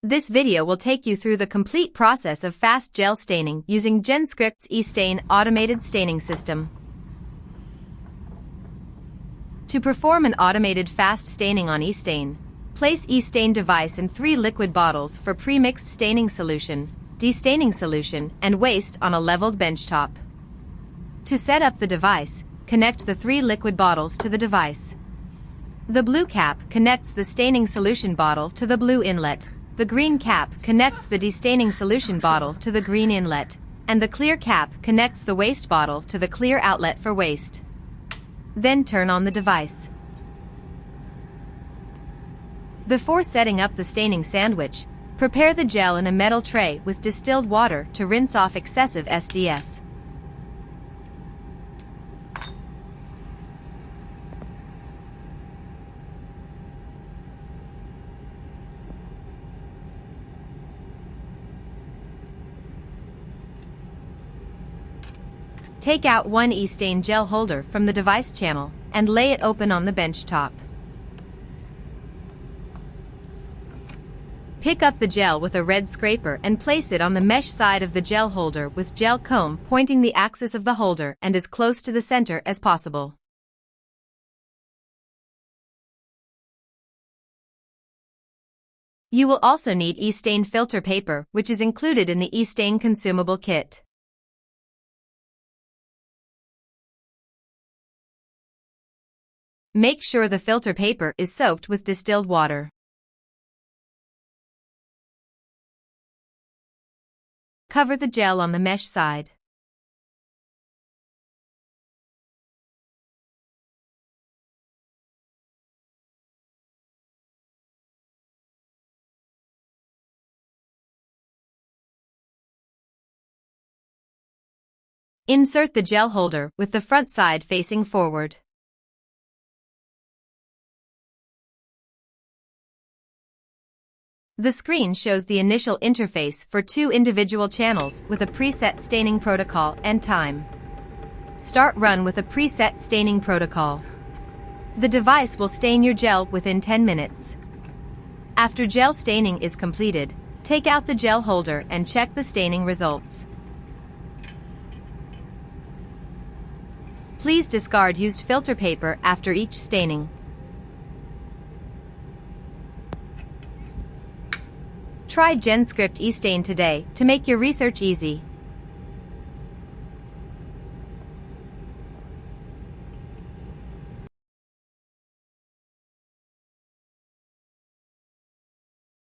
This video will take you through the complete process of fast gel staining using GenScript's eStain automated staining system. To perform an automated fast staining on eStain, place eStain device in 3 liquid bottles for pre-mixed staining solution, destaining solution, and waste on a leveled benchtop. To set up the device, connect the 3 liquid bottles to the device. The blue cap connects the staining solution bottle to the blue inlet. The green cap connects the destaining solution bottle to the green inlet, and the clear cap connects the waste bottle to the clear outlet for waste. Then turn on the device. Before setting up the staining sandwich, prepare the gel in a metal tray with distilled water to rinse off excessive SDS. Take out one eStain gel holder from the device channel and lay it open on the bench top. Pick up the gel with a red scraper and place it on the mesh side of the gel holder with gel comb pointing the axis of the holder and as close to the center as possible. You will also need eStain filter paper, which is included in the eStain consumable kit. Make sure the filter paper is soaked with distilled water. Cover the gel on the mesh side. Insert the gel holder with the front side facing forward. The screen shows the initial interface for 2 individual channels with a preset staining protocol and time. Start run with a preset staining protocol. The device will stain your gel within 10 minutes. After gel staining is completed, take out the gel holder and check the staining results. Please discard used filter paper after each staining. Try GenScript eStain today to make your research easy.